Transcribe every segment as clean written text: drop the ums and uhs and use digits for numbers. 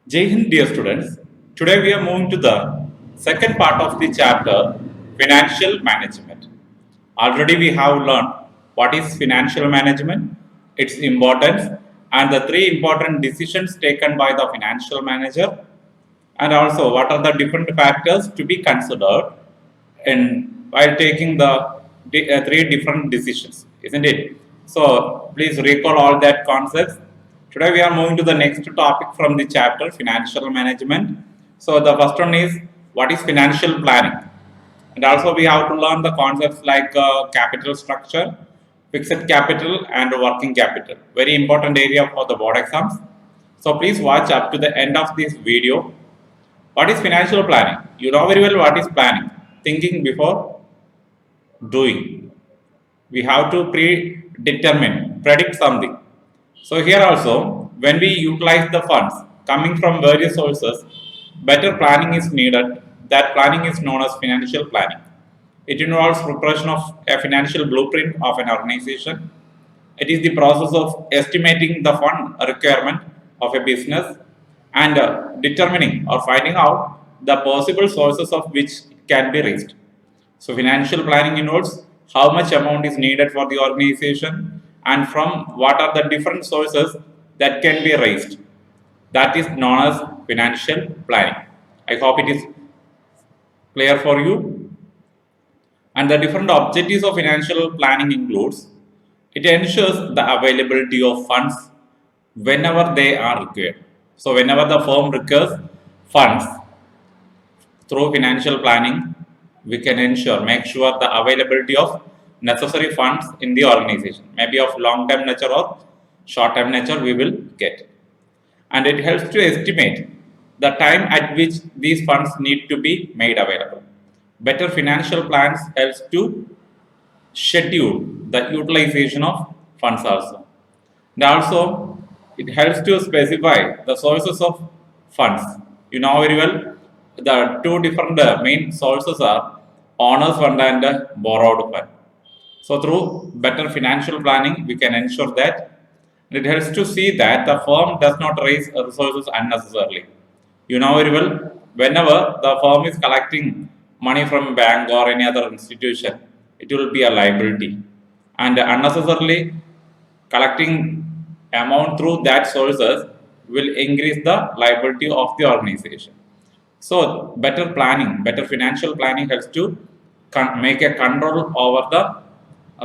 Jai Hind, dear students. Today we are moving to the second part of the chapter, Financial Management. Already we have learned what is financial management, its importance, and the three important decisions taken by the financial manager, and also what are the different factors to be considered in while taking the three different decisions, isn't it? So please recall all that concepts. Today we are moving to the next topic from the chapter, financial management. So the first one is what is financial planning, and also we have to learn the concepts like capital structure, fixed capital, and working capital. Very important area for the board exams. So please watch up to the end of this video. What is financial planning? You know very well what is planning. Thinking before doing. We have to predetermine, predict something. So here also, when we utilize the funds coming from various sources, better planning is needed. That planning is known as financial planning. It involves preparation of a financial blueprint of an organization. It is the process of estimating the fund requirement of a business and determining or finding out the possible sources of which it can be raised. So financial planning involves how much amount is needed for the organization and from what are the different sources that can be raised. That is known as financial planning. I hope it is clear for you. And the different objectives of financial planning includes it ensures the availability of funds whenever they are required. So whenever the firm requires funds through financial planning, we can make sure the availability of necessary funds in the organization, maybe of long term nature or short term nature, we will get. And it helps to estimate the time at which these funds need to be made available. Better financial plans helps to schedule the utilization of funds also. And also, it helps to specify the sources of funds. You know very well, the two different main sources are owner's fund and borrowed fund. So, through better financial planning, we can ensure that it helps to see that the firm does not raise resources unnecessarily. You know very well, whenever the firm is collecting money from bank or any other institution, it will be a liability. And unnecessarily collecting amount through that sources will increase the liability of the organization. So better planning, better financial planning helps to make a control over the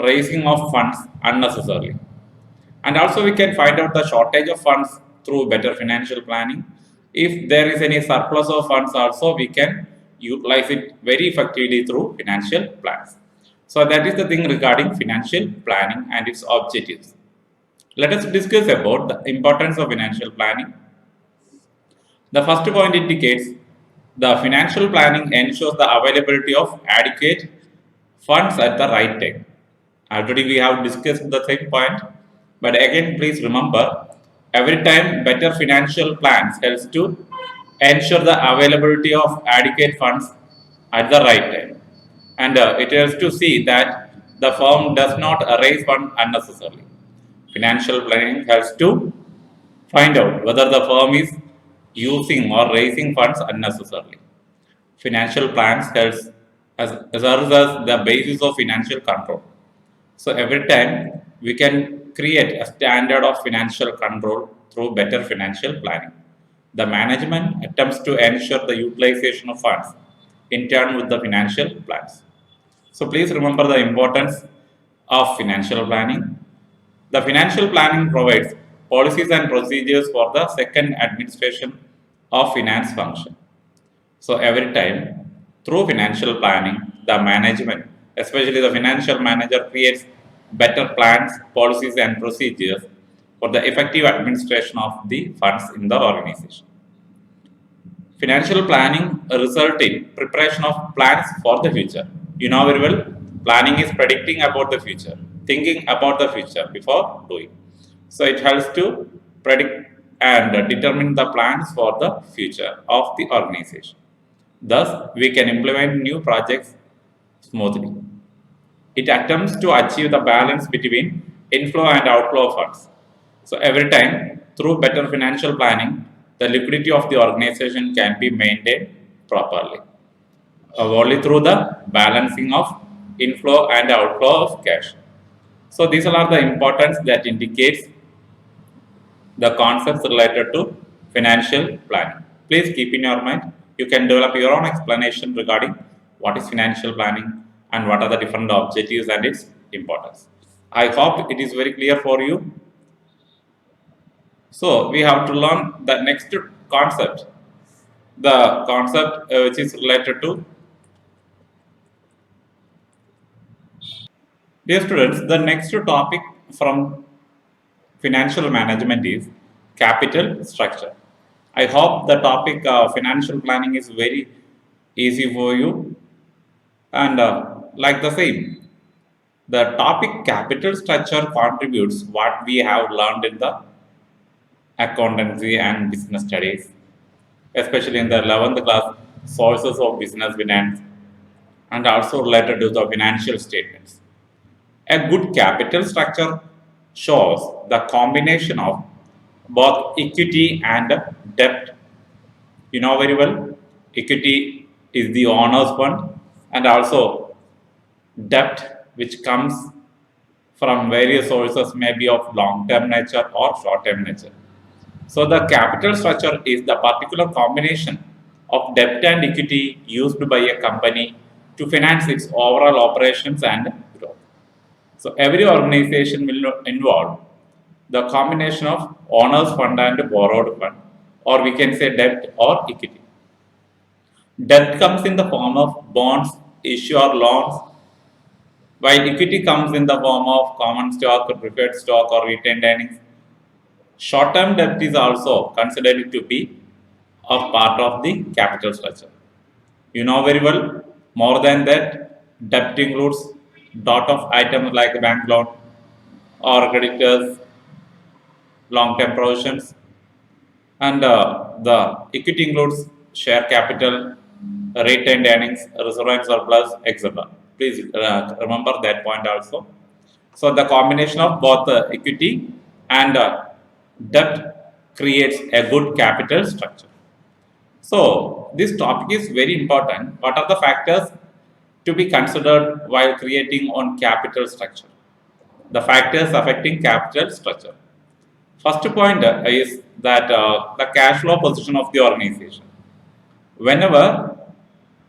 raising of funds unnecessarily. And also we can find out the shortage of funds through better financial planning. If there is any surplus of funds also, we can utilize it very effectively through financial plans. So that is the thing regarding financial planning and its objectives. Let us discuss about the importance of financial planning. The first point indicates the financial planning ensures the availability of adequate funds at the right time. Already we have discussed the same point, but again please remember every time better financial plans helps to ensure the availability of adequate funds at the right time. And it helps to see that the firm does not raise funds unnecessarily. Financial planning helps to find out whether the firm is using or raising funds unnecessarily. Financial plans helps serves as the basis of financial control. So every time we can create a standard of financial control through better financial planning. The management attempts to ensure the utilization of funds in turn with the financial plans. So please remember the importance of financial planning. The financial planning provides policies and procedures for the second administration of finance function. So every time through financial planning, the management, especially the financial manager, creates better plans, policies, and procedures for the effective administration of the funds in the organization. Financial planning result in preparation of plans for the future. You know very well, planning is predicting about the future, thinking about the future before doing. So it helps to predict and determine the plans for the future of the organization. Thus, we can implement new projects smoothly. It attempts to achieve the balance between inflow and outflow of funds. So every time, through better financial planning, the liquidity of the organization can be maintained properly only through the balancing of inflow and outflow of cash. So these are the importance that indicates the concepts related to financial planning. Please keep in your mind. You can develop your own explanation regarding what is financial planning and what are the different objectives and its importance. I hope it is very clear for you. So we have to learn the next concept, the concept which is related to, dear students, the next topic from financial management is capital structure. I hope the topic financial planning is very easy for you, and like the same, the topic capital structure contributes what we have learned in the accountancy and business studies, especially in the 11th class sources of business finance and also related to the financial statements. A good capital structure shows the combination of both equity and debt. You know very well, equity is the owner's fund, and also debt, which comes from various sources, maybe of long term nature or short term nature. So, the capital structure is the particular combination of debt and equity used by a company to finance its overall operations and growth. So every organization will involve the combination of owner's fund and borrowed fund, or we can say debt or equity. Debt comes in the form of bonds, issue or loans, while equity comes in the form of common stock, preferred stock, or retained earnings. Short-term debt is also considered to be a part of the capital structure. You know very well, more than that, debt includes dot of items like bank loan or creditors, long-term provisions, and the equity includes share capital, retained earnings, reserve and surplus, etc. Please remember that point also. So the combination of both equity and debt creates a good capital structure. So this topic is very important. What are the factors to be considered while creating on capital structure? The factors affecting capital structure. First point is that the cash flow position of the organization. Whenever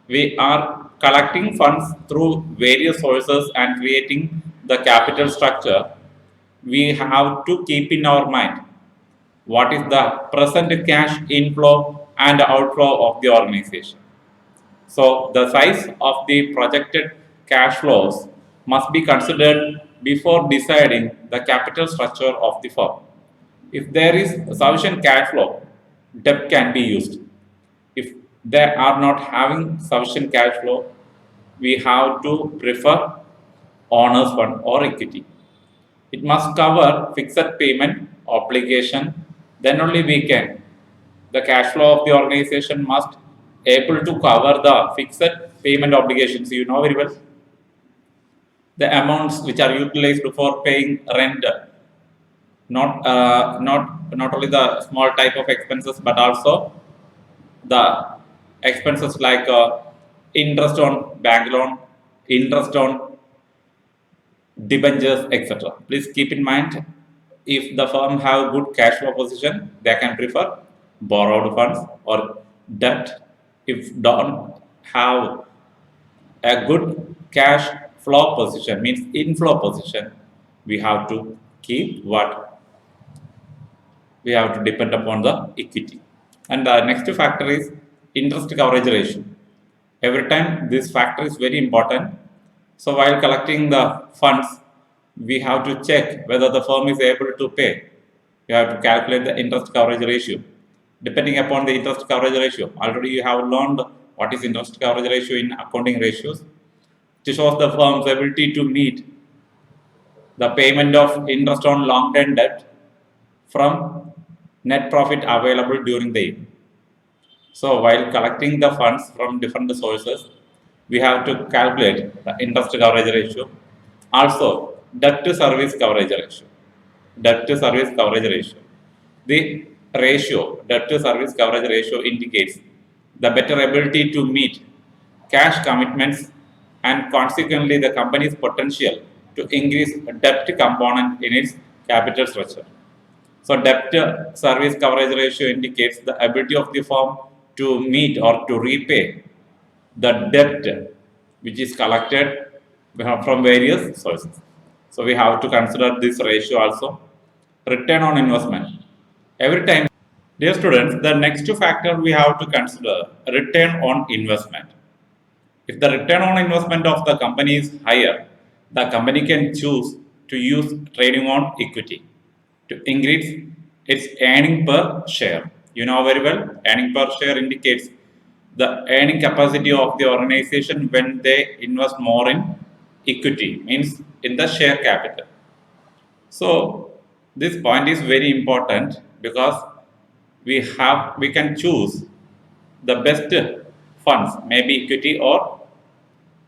we are collecting funds through various sources and creating the capital structure, we have to keep in our mind what is the present cash inflow and outflow of the organization. So the size of the projected cash flows must be considered before deciding the capital structure of the firm. If there is sufficient cash flow, debt can be used. If they are not having sufficient cash flow, we have to prefer owner's fund or equity. It must cover fixed payment obligation. Then only we can. The cash flow of the organization must able to cover the fixed payment obligations. You know very well. The amounts which are utilized for paying rent, not only the small type of expenses, but also the expenses like interest on bank loan, interest on debentures, etc. Please keep in mind, if the firm have good cash flow position, they can prefer borrowed funds or debt. If don't have a good cash flow position, means inflow position, we have to keep what? We have to depend upon the equity. And the next factor is interest coverage ratio. Every time this factor is very important. So while collecting the funds, we have to check whether the firm is able to pay. You have to calculate the interest coverage ratio. Depending upon the interest coverage ratio, already you have learned what is interest coverage ratio in accounting ratios. It shows the firm's ability to meet the payment of interest on long-term debt from net profit available during the year. So while collecting the funds from different sources, we have to calculate the interest coverage ratio. Also, debt to service coverage ratio. Debt to service coverage ratio. The ratio, debt to service coverage ratio indicates the better ability to meet cash commitments and consequently the company's potential to increase debt component in its capital structure. So debt service coverage ratio indicates the ability of the firm to meet or to repay the debt which is collected from various sources. So we have to consider this ratio also. Return on investment. Every time, dear students, the next factor we have to consider return on investment. If the return on investment of the company is higher, the company can choose to use trading on equity to increase its earning per share. You know very well, earning per share indicates the earning capacity of the organization when they invest more in equity, means in the share capital. So this point is very important because we can choose the best funds, maybe equity or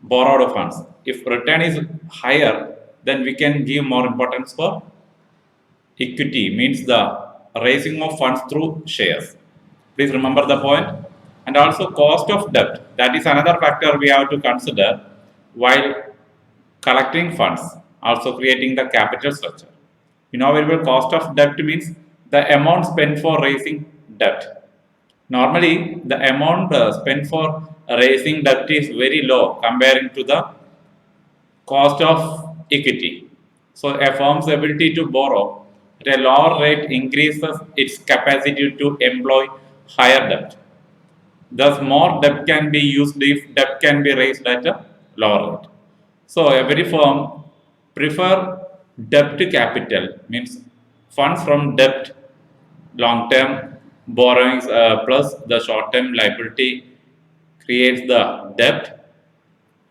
borrowed funds. If return is higher, then we can give more importance for equity, means the raising of funds through shares. Please remember the point. And also cost of debt. That is another factor we have to consider while collecting funds, also creating the capital structure. You know very well, cost of debt means the amount spent for raising debt. Normally, the amount spent for raising debt is very low comparing to the cost of equity. So, a firm's ability to borrow at a lower rate increases its capacity to employ higher debt. Thus, more debt can be used if debt can be raised at a lower rate. So, every firm prefer debt to capital, means funds from debt, long term borrowings plus the short term liability creates the debt.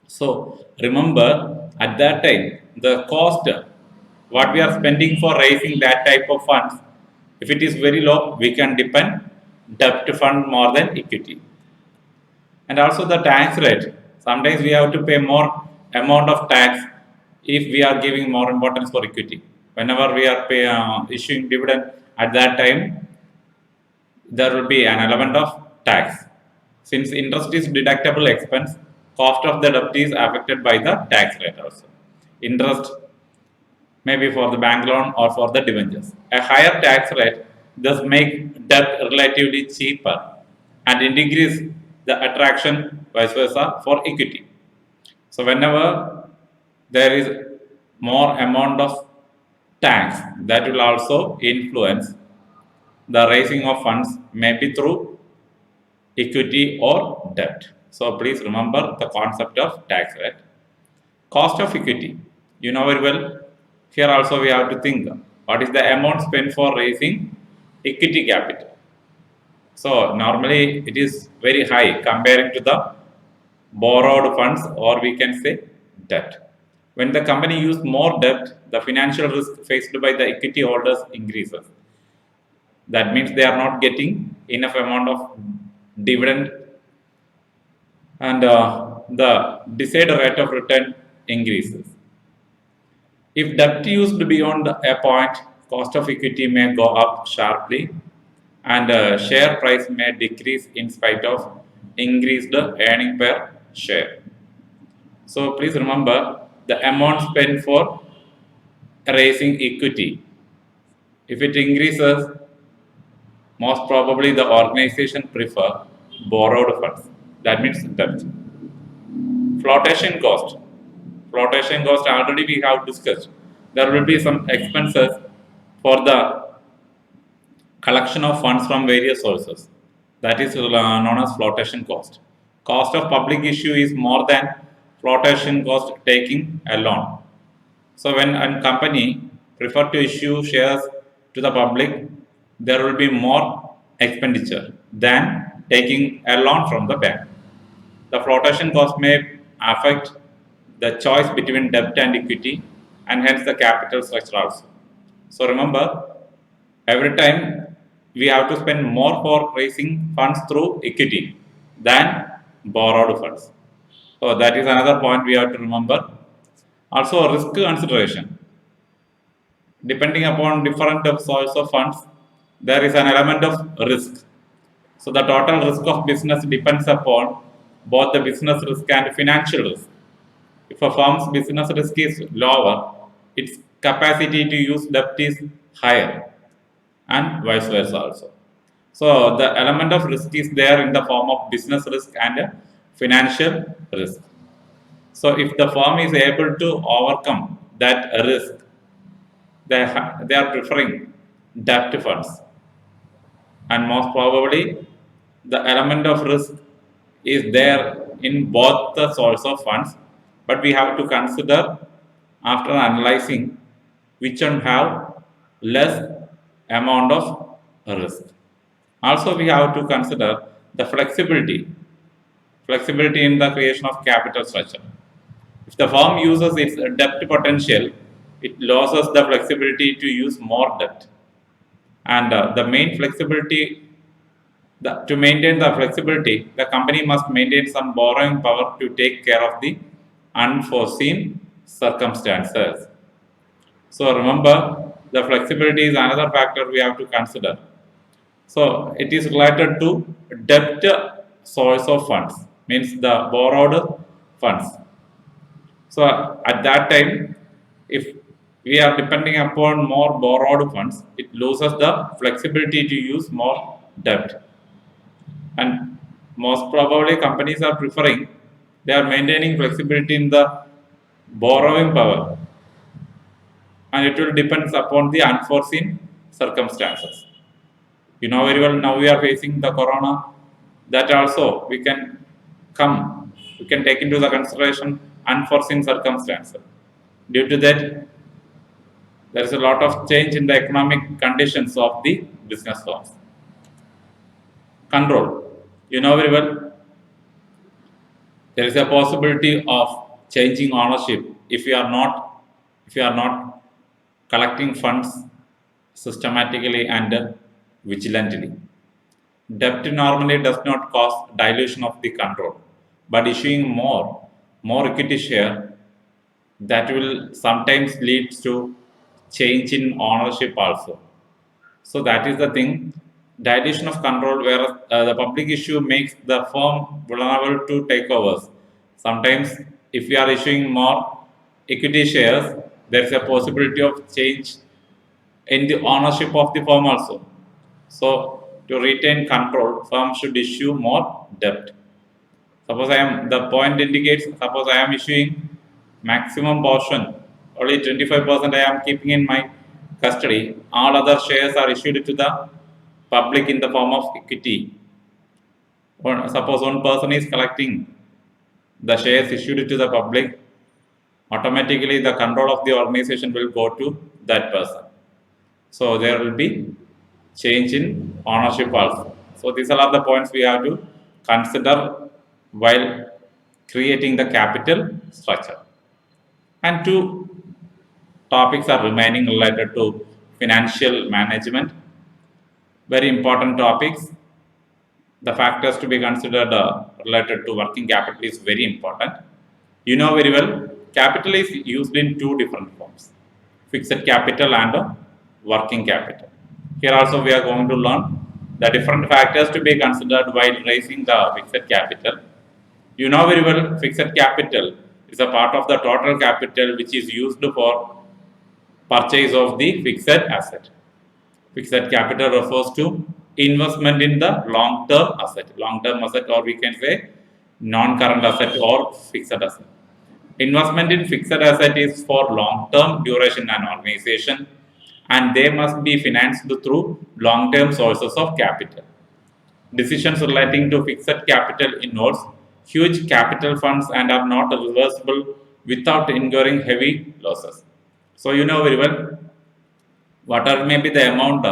So, remember at that time the cost what we are spending for raising that type of funds, if it is very low, we can depend debt to fund more than equity. And also the tax rate, sometimes we have to pay more amount of tax if we are giving more importance for equity. Whenever we are issuing dividend, at that time there will be an element of tax. Since interest is deductible expense, cost of the debt is affected by the tax rate also. Interest maybe for the bank loan or for the debentures. A higher tax rate thus make debt relatively cheaper and increase the attraction vice versa for equity. So whenever there is more amount of tax, that will also influence the raising of funds maybe through equity or debt. So please remember the concept of tax rate. Cost of equity. You know very well. Here also we have to think what is the amount spent for raising equity capital. So normally it is very high comparing to the borrowed funds or we can say debt. When the company uses more debt, the financial risk faced by the equity holders increases. That means they are not getting enough amount of dividend and the desired rate of return increases. If debt used beyond a point, cost of equity may go up sharply and share price may decrease in spite of increased earning per share. So please remember the amount spent for raising equity. If it increases, most probably the organization prefer borrowed funds. That means debt. Flotation cost. Flotation cost already we have discussed. There will be some expenses for the collection of funds from various sources. That is known as flotation cost. Cost of public issue is more than flotation cost taking a loan. So when a company prefer to issue shares to the public, there will be more expenditure than taking a loan from the bank. The flotation cost may affect the choice between debt and equity and hence the capital structure also. So remember, every time we have to spend more for raising funds through equity than borrowed funds. So that is another point we have to remember. Also risk consideration. Depending upon different source of funds, there is an element of risk. So the total risk of business depends upon both the business risk and financial risk. If a firm's business risk is lower, its capacity to use debt is higher, and vice versa also. So the element of risk is there in the form of business risk and financial risk. So if the firm is able to overcome that risk, they are preferring debt funds, and most probably the element of risk is there in both the source of funds, but we have to consider after analyzing which one have less amount of risk. Also, we have to consider the flexibility in the creation of capital structure. If the firm uses its debt potential, it loses the flexibility to use more debt. And the main flexibility, to maintain the flexibility, the company must maintain some borrowing power to take care of the unforeseen circumstances. So remember, the flexibility is another factor we have to consider. So it is related to debt source of funds, means the borrowed funds. So at that time, if we are depending upon more borrowed funds, it loses the flexibility to use more debt. And most probably companies are preferring, they are maintaining flexibility in the borrowing power, and it will depends upon the unforeseen circumstances. You know very well, now we are facing the corona, that also we can take into the consideration unforeseen circumstances. Due to that, there is a lot of change in the economic conditions of the business firms. Control. You know very well, there is a possibility of changing ownership if you are not collecting funds systematically and vigilantly. Debt normally does not cause dilution of the control, but issuing more equity share, that will sometimes lead to change in ownership also. So that is the thing. Dilution of control, where the public issue makes the firm vulnerable to takeovers. Sometimes, if we are issuing more equity shares, there is a possibility of change in the ownership of the firm also. So, to retain control, firm should issue more debt. Suppose the point indicates, suppose I am issuing maximum portion, only 25% I am keeping in my custody, all other shares are issued to the public in the form of equity. Or suppose one person is collecting the shares issued to the public, automatically the control of the organization will go to that person. So there will be change in ownership also. So these are the points we have to consider while creating the capital structure. And two topics are remaining related to financial management. Very important topics. The factors to be considered related to working capital is very important. You know very well, capital is used in two different forms, fixed capital and working capital. Here also we are going to learn the different factors to be considered while raising the fixed capital. You know very well, fixed capital is a part of the total capital which is used for purchase of the fixed asset. Fixed capital refers to investment in the long-term asset, or we can say non-current asset or fixed asset. Investment in fixed asset is for long-term duration and organization, and they must be financed through long-term sources of capital. Decisions relating to fixed capital involves huge capital funds and are not reversible without incurring heavy losses. So you know very well, whatever may be the amount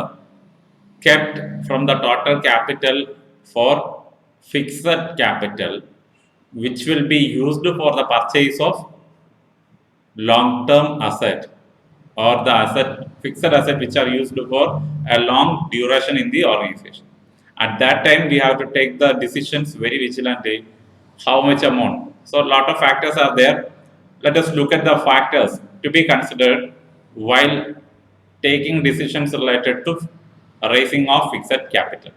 kept from the total capital for fixed capital, which will be used for the purchase of long-term asset, or the asset fixed asset which are used for a long duration in the organization. At that time, we have to take the decisions very vigilantly. How much amount? So, a lot of factors are there. Let us look at the factors to be considered while taking decisions related to raising of fixed capital.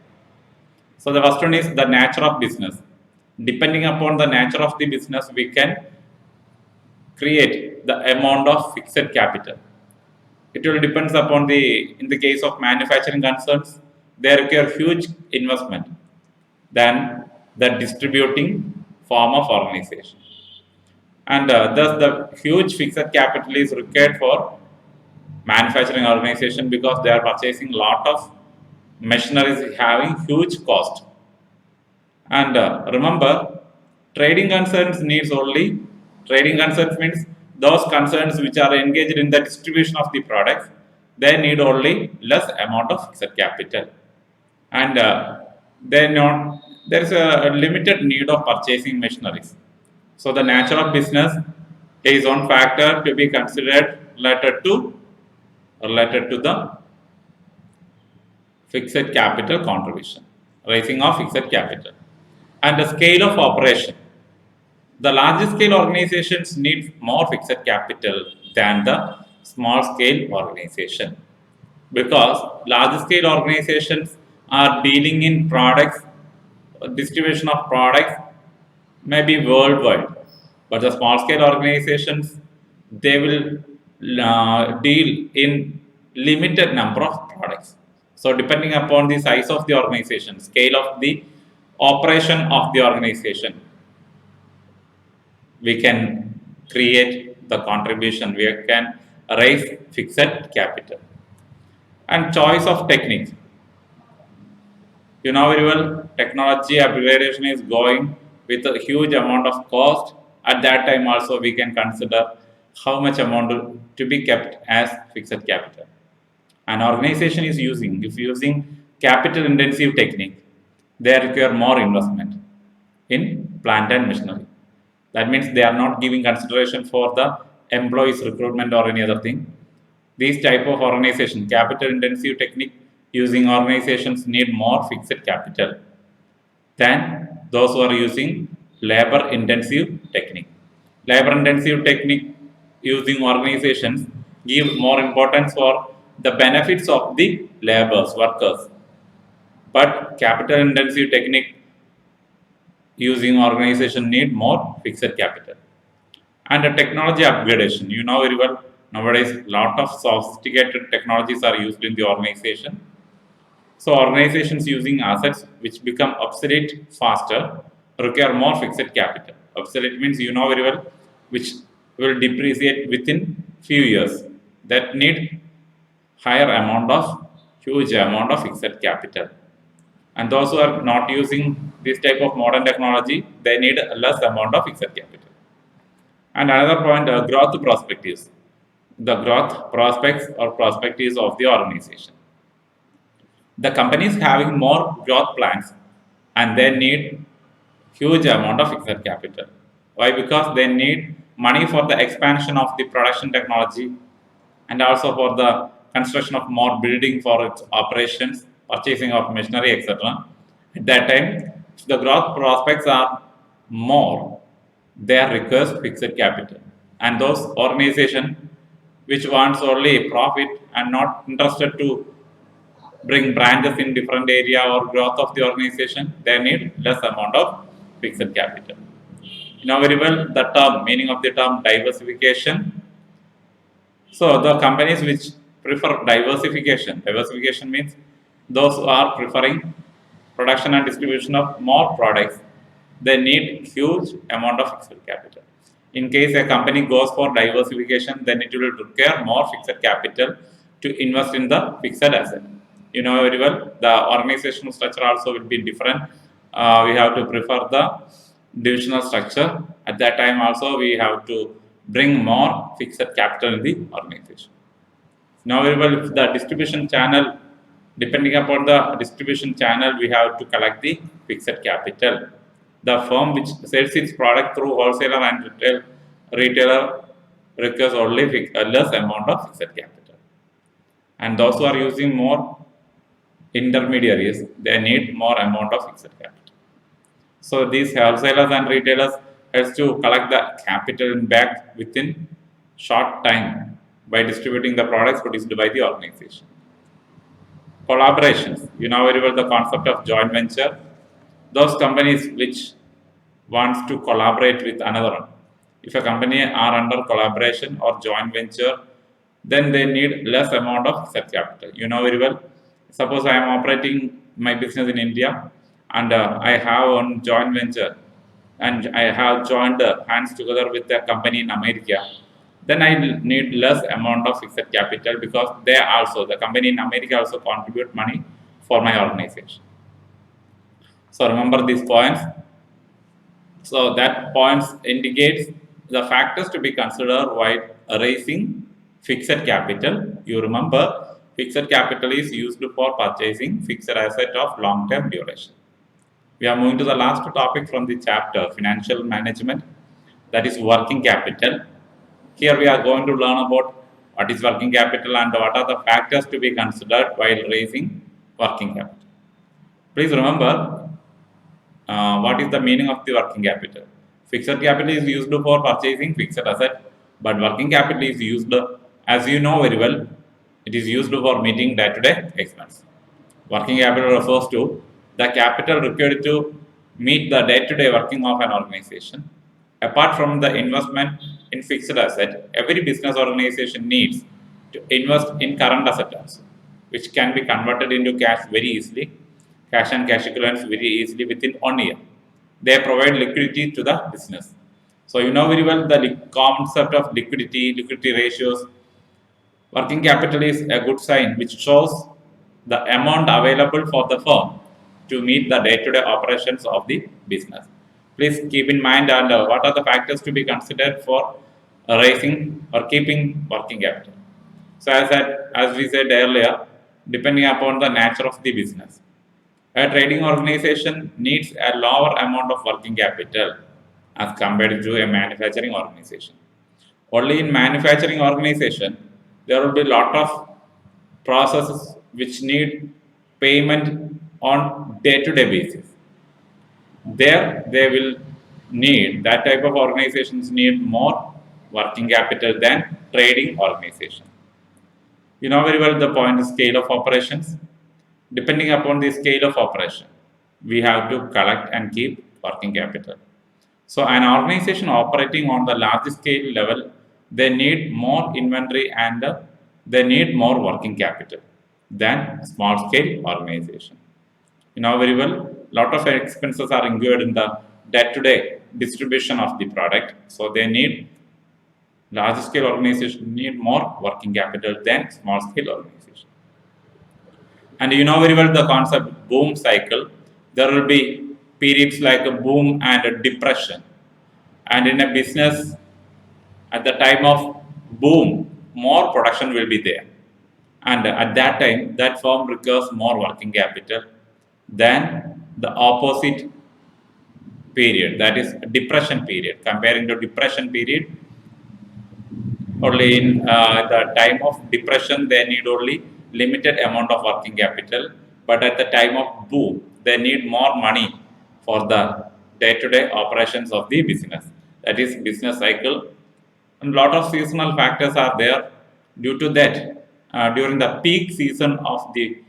So the first one is the nature of business. Depending upon the nature of the business, we can create the amount of fixed capital. It will depends upon in the case of manufacturing concerns, they require huge investment than the distributing form of organization. And thus the huge fixed capital is required for manufacturing organization because they are purchasing lot of machineries having huge cost. And remember, trading concerns needs only, trading concerns means those concerns which are engaged in the distribution of the products, they need only less amount of fixed capital. And they not, there is a limited need of purchasing machineries. So the nature of business is one factor to be considered related to the fixed capital contribution, raising of fixed capital. And the scale of operation. The large scale organizations need more fixed capital than the small scale organization because large scale organizations are dealing in products, distribution of products maybe worldwide, but the small scale organizations they will deal in limited number of products. So depending upon the size of the organization, scale of the operation of the organization, we can create the contribution, we can raise fixed capital. And choice of techniques. You know very well, technology upgradation is going with a huge amount of cost. At that time also we can consider how much amount to be kept as fixed capital. An organization is using, if using capital intensive technique, they require more investment in plant and machinery. That means they are not giving consideration for the employees recruitment or any other thing. These type of organization, capital intensive technique using organizations need more fixed capital than those who are using labor intensive technique. Labor intensive technique using organizations give more importance for the benefits of the laborers, workers. But capital intensive technique using organization need more fixed capital. And the technology upgradation, you know very well, nowadays lot of sophisticated technologies are used in the organization. So organizations using assets which become obsolete faster require more fixed capital. Obsolete means you know very well, which will depreciate within few years. That need higher amount of huge amount of fixed capital. And those who are not using this type of modern technology, they need less amount of fixed capital. And another point, growth perspectives. The growth prospects or perspectives of the organization. The companies having more growth plans and they need huge amount of fixed capital. Why? Because they need money for the expansion of the production technology and also for the construction of more building for its operations, purchasing of machinery, etc. At that time, if the growth prospects are more, they requires fixed capital. And those organizations which wants only profit and not interested to bring branches in different area or growth of the organization, they need less amount of fixed capital. You know very well the term, meaning of the term diversification. So the companies which prefer diversification means those who are preferring production and distribution of more products, they need huge amount of fixed capital. In case a company goes for diversification, then it will require more fixed capital to invest in the fixed asset. You know very well, the organizational structure also will be different. We have to prefer the divisional structure. At that time also we have to bring more fixed capital in the organization. Now very well, if the distribution channel, depending upon the distribution channel, we have to collect the fixed capital. The firm which sells its product through wholesaler and retailer requires only less amount of fixed capital. And those who are using more intermediaries, they need more amount of fixed capital. So these wholesalers and retailers has to collect the capital back within short time by distributing the products produced by the organization. Collaborations. You know very well the concept of joint venture. Those companies which wants to collaborate with another one. If a company are under collaboration or joint venture, then they need less amount of set capital. You know very well. Suppose I am operating my business in India and I have one joint venture and I have joined hands together with a company in America, then I need less amount of fixed capital because they also, the company in America also contribute money for my organization. So remember these points. So that points indicates the factors to be considered while raising fixed capital. You remember fixed capital is used for purchasing fixed asset of long-term duration. We are moving to the last topic from the chapter, financial management, that is working capital. Here we are going to learn about what is working capital and what are the factors to be considered while raising working capital. Please remember what is the meaning of the working capital. Fixed capital is used for purchasing fixed asset, but working capital is used, as you know very well, it is used for meeting day-to-day expense. Working capital refers to the capital required to meet the day-to-day working of an organization. Apart from the investment in fixed asset, every business organization needs to invest in current asset also, which can be converted into cash very easily, cash and cash equivalents very easily within 1 year. They provide liquidity to the business. So you know very well the concept of liquidity ratios. Working capital is a good sign which shows the amount available for the firm to meet the day-to-day operations of the business. Please keep in mind and what are the factors to be considered for raising or keeping working capital. So as we said earlier, depending upon the nature of the business, a trading organization needs a lower amount of working capital as compared to a manufacturing organization. Only in manufacturing organization, there will be a lot of processes which need payment on day-to-day basis. There they will need, that type of organizations need more working capital than trading organization. You know very well the point is scale of operations. Depending upon the scale of operation, we have to collect and keep working capital. So an organization operating on the large scale level, they need more inventory and they need more working capital than small scale organization. You know very well, lot of expenses are incurred in the day-to-day distribution of the product. So they need, large scale organization need more working capital than small scale organization. And you know very well the concept boom cycle. There will be periods like a boom and a depression. And in a business, at the time of boom, more production will be there. And at that time, that firm requires more working capital than the opposite period, that is depression period. Comparing to depression period, only in the time of depression, they need only limited amount of working capital, but at the time of boom, they need more money for the day-to-day operations of the business. That is business cycle. And lot of seasonal factors are there. Due to that, during the peak season of the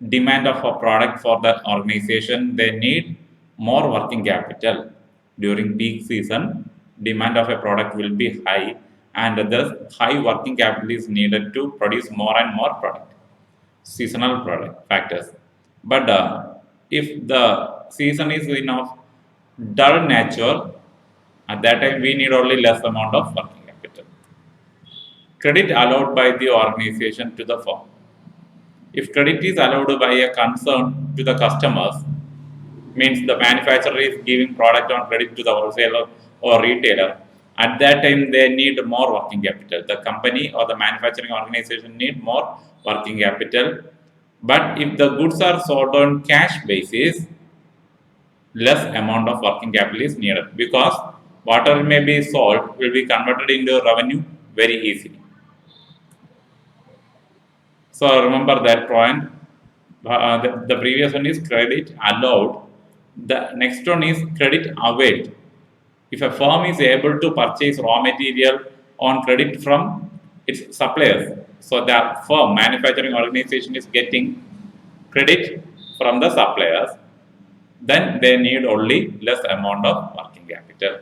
demand of a product for the organization, they need more working capital. During peak season, demand of a product will be high, and thus high working capital is needed to produce more and more product. Seasonal product factors. But if the season is of dull nature, at that time we need only less amount of working capital. Credit allowed by the organization to the firm. If credit is allowed by a concern to the customers, means the manufacturer is giving product on credit to the wholesaler or retailer, at that time they need more working capital. The company or the manufacturing organization need more working capital. But if the goods are sold on cash basis, less amount of working capital is needed because whatever may be sold will be converted into revenue very easily. So remember that point. The previous one is credit allowed. The next one is credit availed. If a firm is able to purchase raw material on credit from its suppliers, so the firm manufacturing organization is getting credit from the suppliers, then they need only less amount of working capital.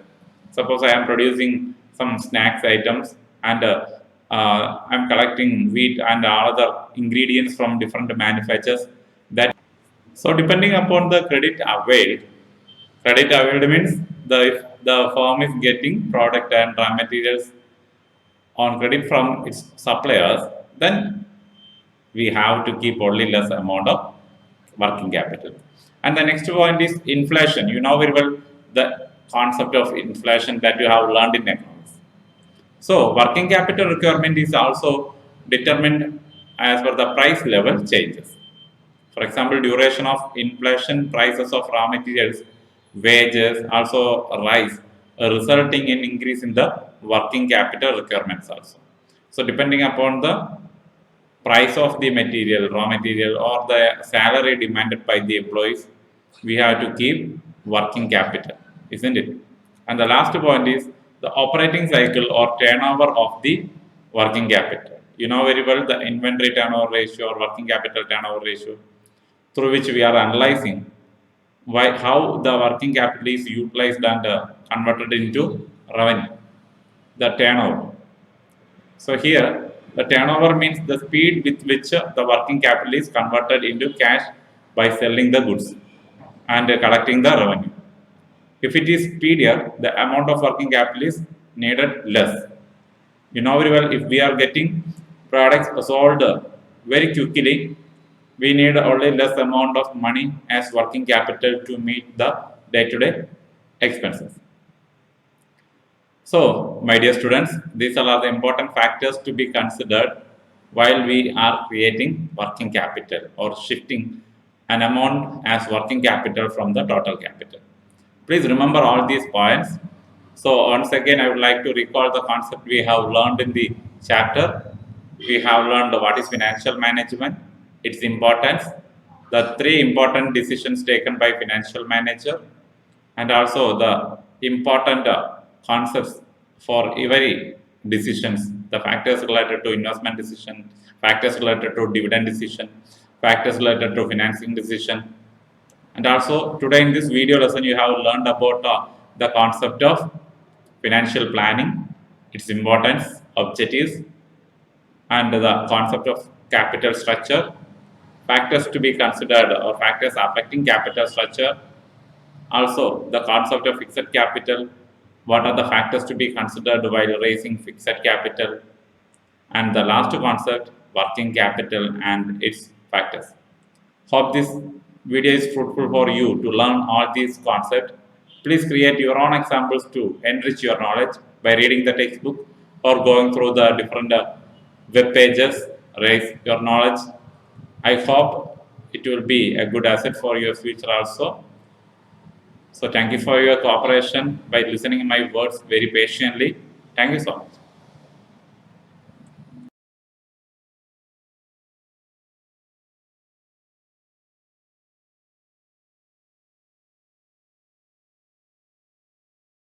Suppose I am producing some snacks items and I'm collecting wheat and all other ingredients from different manufacturers. That so depending upon the credit availed means the if the firm is getting product and raw materials on credit from its suppliers, then we have to keep only less amount of working capital. And the next point is inflation. You know very well the concept of inflation that you have learned in economics. So working capital requirement is also determined as per the price level changes. For example, duration of inflation, prices of raw materials, wages also rise, resulting in increase in the working capital requirements also. So depending upon the price of the material, raw material, or the salary demanded by the employees, we have to keep working capital, isn't it? And the last point is the operating cycle or turnover of the working capital. You know very well the inventory turnover ratio or working capital turnover ratio, through which we are analyzing why how the working capital is utilized and converted into revenue, the turnover. So here, the turnover means the speed with which the working capital is converted into cash by selling the goods and collecting the revenue. If it is speedier, the amount of working capital is needed less. You know very well, if we are getting products sold very quickly, we need only less amount of money as working capital to meet the day-to-day expenses. So, my dear students, these are the important factors to be considered while we are creating working capital or shifting an amount as working capital from the total capital. Please remember all these points. So, once again, I would like to recall the concept we have learned in the chapter. We have learned what is financial management, its importance, the three important decisions taken by financial manager, and also the important concepts for every decisions, the factors related to investment decision, factors related to dividend decision, factors related to financing decision. And also today in this video lesson you have learned about the concept of financial planning, its importance, objectives, and the concept of capital structure, factors to be considered or factors affecting capital structure, also the concept of fixed capital, what are the factors to be considered while raising fixed capital, and the last concept, working capital and its factors. Hope this video is fruitful for you to learn all these concepts. Please create your own examples to enrich your knowledge by reading the textbook or going through the different web pages, raise your knowledge. I hope it will be a good asset for your future also. So thank you for your cooperation by listening my words very patiently. Thank you so much.